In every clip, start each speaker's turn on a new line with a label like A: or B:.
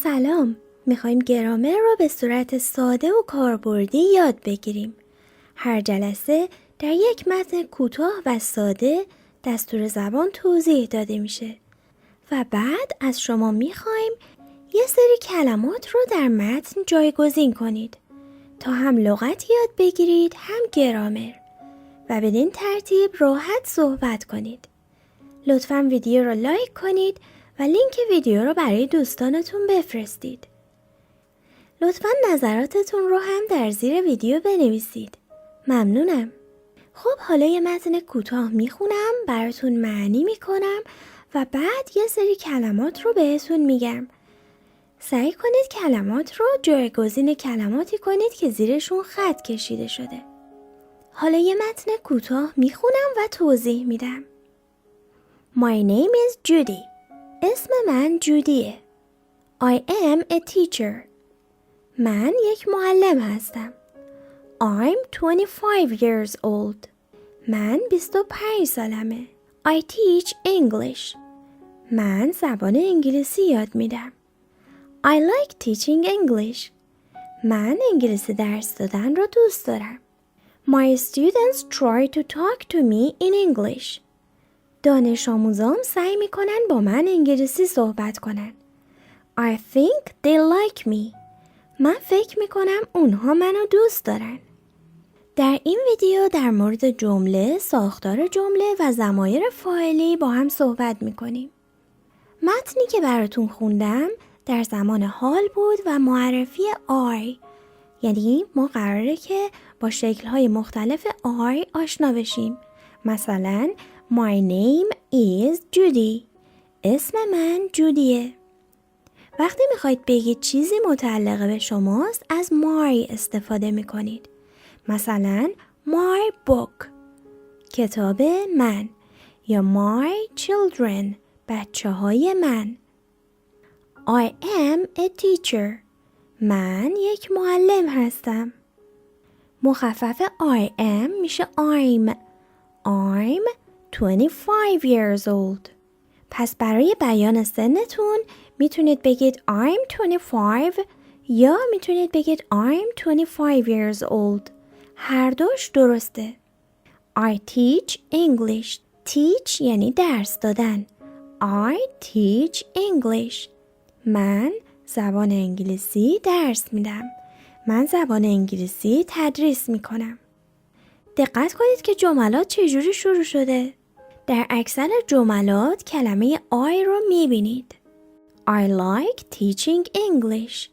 A: سلام، میخوایم گرامر رو به صورت ساده و کاربردی یاد بگیریم. هر جلسه در یک متن کوتاه و ساده دستور زبان توضیح داده میشه و بعد از شما میخوایم یه سری کلمات رو در متن جایگزین کنید تا هم لغت یاد بگیرید هم گرامر و بدین ترتیب راحت صحبت کنید. لطفا ویدیو رو لایک کنید و لینک ویدیو رو برای دوستانتون بفرستید. لطفا نظراتتون رو هم در زیر ویدیو بنویسید. ممنونم. خب حالا یه متن کوتاه میخونم، براتون معنی میکنم و بعد یه سری کلمات رو بهتون میگم. سعی کنید کلمات رو جایگزین کلماتی کنید که زیرشون خط کشیده شده. حالا یه متن کوتاه میخونم و توضیح میدم. My name is Judy. اسم من جودیه. I am a teacher. من یک معلم هستم. I'm 25 years old. من 25 سالمه. I teach English. من زبان انگلیسی یاد میدم. I like teaching English. من انگلیسی درس دادن رو دوست دارم. My students try to talk to me in English. دانش آموزام سعی میکنن با من انگلیسی صحبت کنن. I think they like me. من فکر میکنم اونها منو دوست دارن. در این ویدیو در مورد جمله، ساختار جمله و ضمایر فاعلی با هم صحبت میکنیم. متنی که براتون خوندم در زمان حال بود و معرفی I، یعنی ما قراره که با شکل‌های مختلف I آشنا بشیم. مثلا My name is Judy. اسم من جودیه. وقتی میخواید بگید چیزی متعلق به شماست از my استفاده میکنید. مثلا my book، کتاب من، یا my children، بچه های من. I am a teacher. من یک معلم هستم. مخفف I am میشه I'm 25 years old. پس برای بیان سنتون میتونید بگید I'm 25 یا میتونید بگید I'm 25 years old. هر دوش درسته. I teach English. Teach یعنی درس دادن. I teach English. من زبان انگلیسی درس میدم. من زبان انگلیسی تدریس میکنم. دقت کنید که جملات چجوری شروع شده. در اکثر جملات کلمه I رو میبینید. I like teaching English.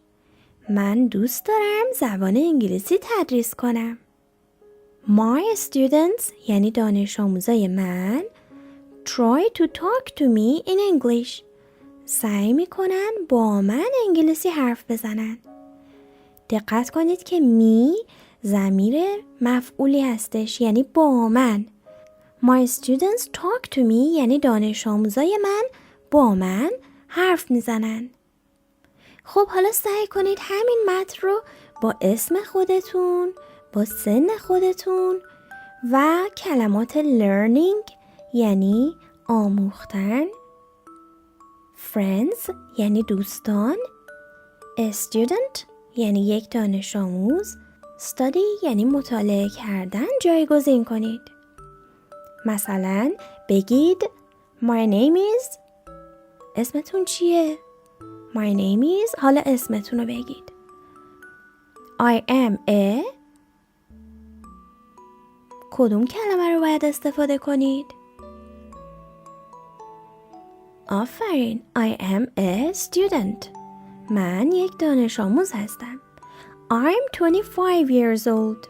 A: من دوست دارم زبان انگلیسی تدریس کنم. My students یعنی دانش آموزای من try to talk to me in English. سعی میکنن با من انگلیسی حرف بزنن. دقت کنید که می ضمیر مفعولی هستش، یعنی با من. My students talk to me یعنی دانش آموزای من با من حرف میزنن. خب حالا سعی کنید همین متن رو با اسم خودتون، با سن خودتون و کلمات learning یعنی آموختن، friends یعنی دوستان، student یعنی یک دانش آموز، study یعنی مطالعه کردن جایگزین کنید. مثلا بگید My name is. اسمتون چیه؟ My name is. حالا اسمتون رو بگید. I am a. کدوم کلمه رو باید استفاده کنید؟ آفرین. I am a student. من یک دانش آموز هستم. I'm 25 years old.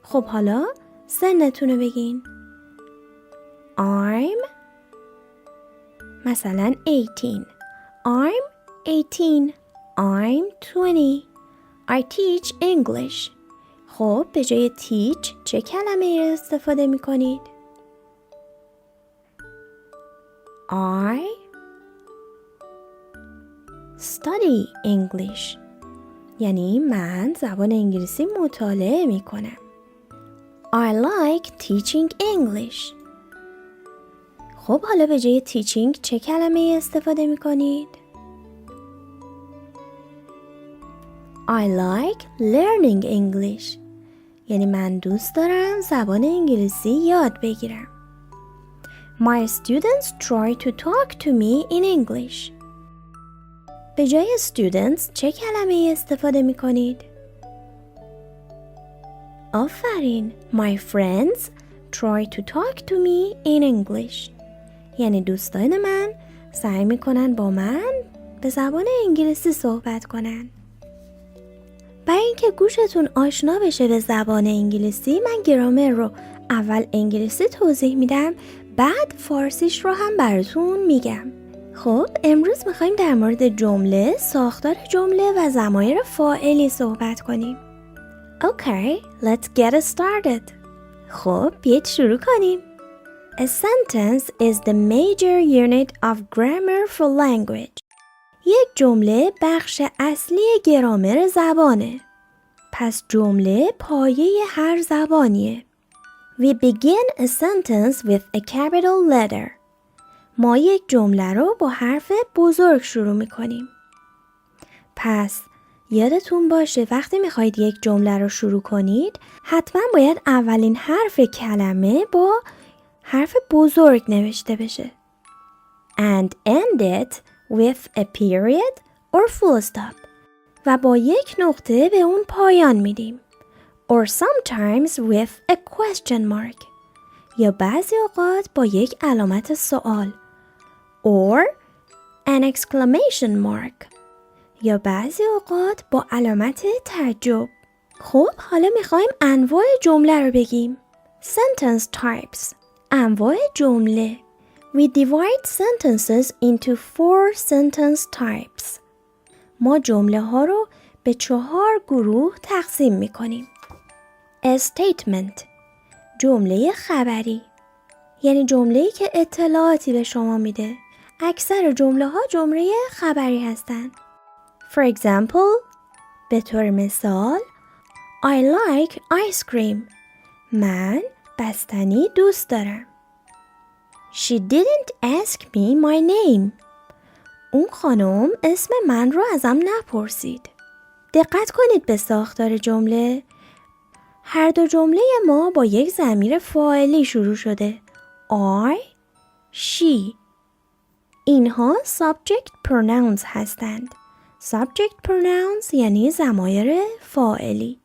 A: خب حالا سنتون رو بگین. I'm مثلا 18. I'm 18. I'm 20. I teach English. خب به جای teach چه کلمه را استفاده می کنید؟ I study English. یعنی من زبان انگلیسی مطالعه می کنم. I like teaching English. خب حالا به جای teaching چه کلمه استفاده می کنید؟ I like learning English. یعنی من دوست دارم زبان انگلیسی یاد بگیرم. My students try to talk to me in English. به جای students چه کلمه استفاده می کنید؟ آفرین. My friends try to talk to me in English. یعنی دوستان من سعی می کنن با من به زبان انگلیسی صحبت کنن. برای اینکه گوشتون آشنا بشه به زبان انگلیسی، من گرامر رو اول انگلیسی توضیح میدم، بعد فارسیش رو هم براتون میگم. خب امروز میخوایم در مورد جمله، ساختار جمله و ضمایر فاعلی صحبت کنیم. Okay, let's get started. خب بیایید شروع کنیم. A sentence is the major unit of grammar for language. یک jumle بخش اصلی گرامر زبانه. پس جمله پایه هر زبانیه. We begin a sentence with a capital letter. ما یک جمله رو با حرف بزرگ شروع میکنیم. پس یادتون باشه وقتی میخواید یک جمله رو شروع کنید حتما باید اولین حرف کلمه با حرف بزرگ نوشته بشه. And end it with a period or full stop. و با یک نقطه به اون پایان میدیم. Or sometimes with a question mark. یا بعضی اوقات با یک علامت سوال. Or an exclamation mark. یا بعضی اوقات با علامت تعجب. خب حالا میخوایم انواع جمله رو بگیم. Sentence types. انواع جمله. We divide sentences into 4 sentence types. ما جمله ها رو به 4 گروه تقسیم میکنیم. A statement. جمله خبری. یعنی جمله‌ای که اطلاعاتی به شما میده. اکثر جمله ها جمله خبری هستند. For example, به طور مثال I like ice cream. من بستنی دوست دارم. She didn't ask me my name. اون خانم اسم من رو ازم نپرسید. دقت کنید به ساختار جمله. هر دو جمله ما با یک ضمیر فاعلی شروع شده. I, she. اینها subject pronouns هستند. Subject pronouns یعنی ضمایر فاعلی.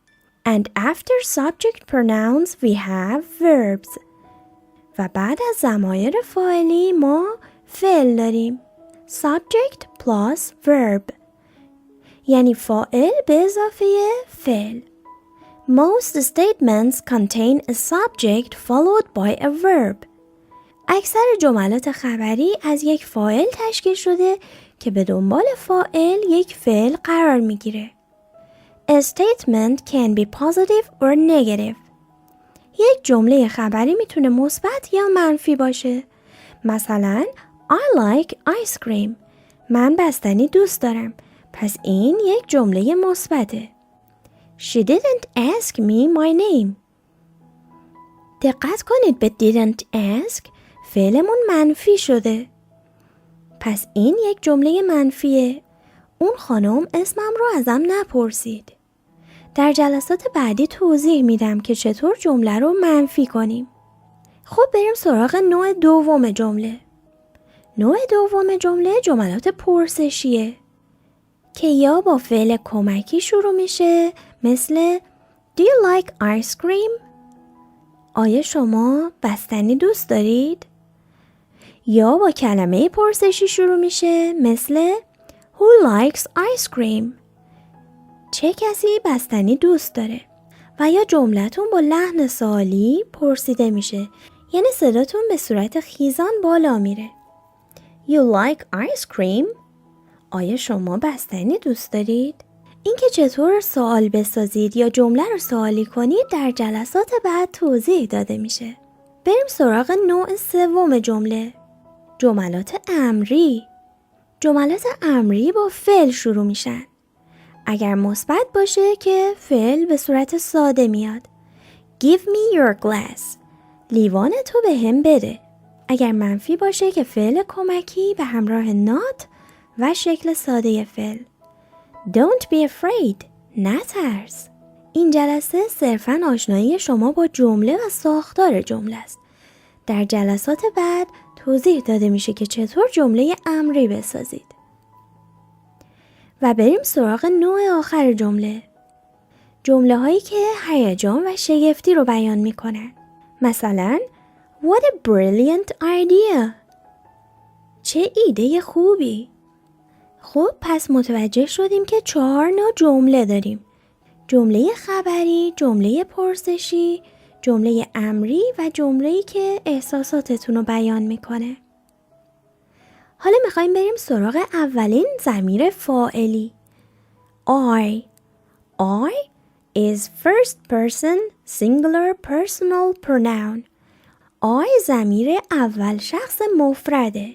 A: And after subject pronouns we have verbs. و بعد از ضمایر فاعلی ما فعل داریم. Subject plus verb. یعنی فاعل به اضافه فعل. Most statements contain a subject followed by a verb. اکثر جملات خبری از یک فاعل تشکیل شده که به دنبال فاعل یک فعل قرار میگیره. A statement can be positive or negative. یک جمله خبری میتونه مثبت یا منفی باشه. مثلا I like ice cream. من بستنی دوست دارم. پس این یک جمله مثبته. She didn't ask me my name. دقت کنید به didn't ask فعلمون منفی شده. پس این یک جمله منفیه. اون خانم اسمم رو ازم نپرسید. در جلسات بعدی توضیح میدم که چطور جمله رو منفی کنیم. خب بریم سراغ نوع دوم جمله. نوع دوم جمله جملات پرسشیه که یا با فعل کمکی شروع میشه مثل Do you like ice cream؟ آیا شما بستنی دوست دارید؟ یا با کلمه پرسشی شروع میشه مثل Who likes ice cream؟ چه کسی بستنی دوست داره؟ و یا جملتون با لحن سوالی پرسیده میشه، یعنی صداتون به صورت خیزان بالا میره. You like ice cream؟ آیا شما بستنی دوست دارید؟ اینکه چطور سوال بسازید یا جمله رو سوالی کنید در جلسات بعد توضیح داده میشه. بریم سراغ نوع سوم جمله. جملات امری. جملات امری با فعل شروع میشن. اگر مثبت باشه که فعل به صورت ساده میاد. Give me your glass. لیوان تو به هم بده. اگر منفی باشه که فعل کمکی به همراه not و شکل ساده فعل. Don't be afraid. نترس. این جلسه صرفاً آشنایی شما با جمله و ساختار جمله است. در جلسات بعد توضیح داده میشه که چطور جمله امری بسازید. و بریم سراغ نوع آخر جمله. جمله هایی که هیجان و شگفتی رو بیان میکنن. مثلا What a brilliant idea! چه ایده خوبی! خب پس متوجه شدیم که 4 نوع جمله داریم. جمله خبری، جمله پرسشی، جمله امری و جمله‌ای که احساساتتون رو بیان میکنه. حالا میخوایم بریم سراغ اولین ضمیر فاعلی. I is first person singular personal pronoun. I ضمیر اول شخص مفرده.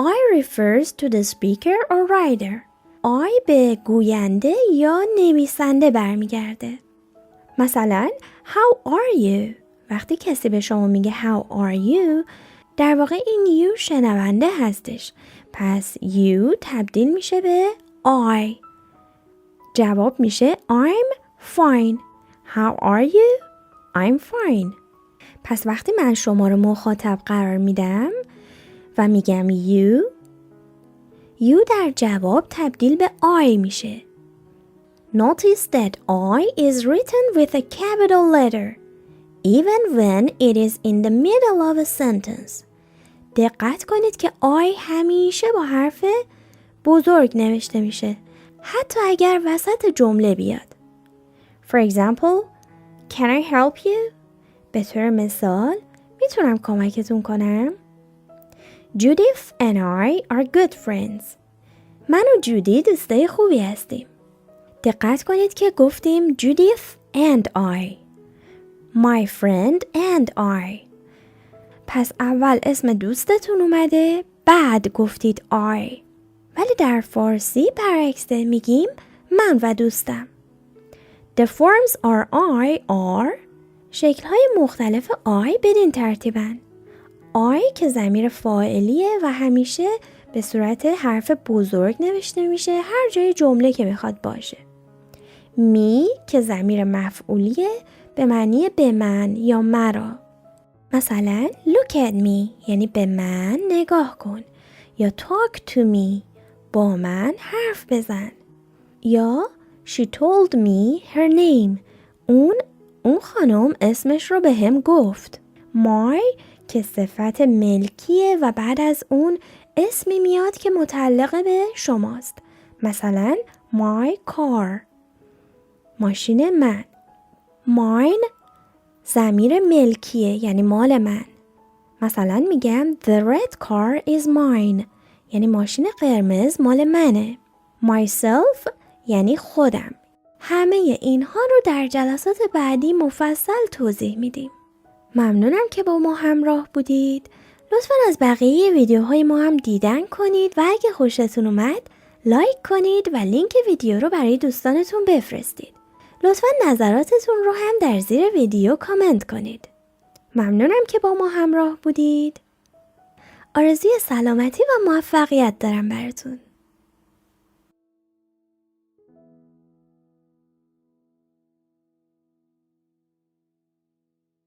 A: I refers to the speaker or writer. I به گوینده یا نویسنده برمیگرده. مثلا How are you؟ وقتی کسی به شما میگه How are you؟ در واقع این you شنونده هستش. پس you تبدیل میشه به I. جواب میشه I'm fine. How are you؟ I'm fine. پس وقتی من شما رو مخاطب قرار میدم و میگم you در جواب تبدیل به I میشه. Notice that I is written with a capital letter, even when it is in the middle of a sentence. دقت کنید که I همیشه با حرف بزرگ نوشته میشه، حتی اگر وسط جمله بیاد. For example, can I help you? به طور مثال، میتونم کمکتون کنم؟ Judith and I are good friends. من و جودی دوستای خوبی هستیم. دقت کنید که گفتیم Judith and I. My friend and I. پس اول اسم دوستتون اومده، بعد گفتید I. ولی در فارسی برعکسه، میگیم من و دوستم. The forms are I are. شکل‌های مختلف I بدین ترتیبن. I که ضمیر فاعلیه و همیشه به صورت حرف بزرگ نوشته میشه هر جای جمله که میخواد باشه. می که ضمیر مفعولیه به معنی به من یا مرا. مثلا look at me یعنی به من نگاه کن، یا talk to me با من حرف بزن، یا she told me her name اون خانم اسمش رو به هم گفت. my که صفت ملکیه و بعد از اون اسمی میاد که متعلق به شماست. مثلا my car ماشین من. mine ضمیر ملکیه یعنی مال من. مثلا میگم the red car is mine یعنی ماشین قرمز مال منه. myself یعنی خودم. همه اینها رو در جلسات بعدی مفصل توضیح میدیم. ممنونم که با ما همراه بودید. لطفاً از بقیه ویدیوهای ما هم دیدن کنید و اگه خوشتون اومد لایک کنید و لینک ویدیو رو برای دوستانتون بفرستید. لطفاً نظراتتون رو هم در زیر ویدیو کامنت کنید. ممنونم که با ما همراه بودید. آرزوی سلامتی و موفقیت دارم براتون.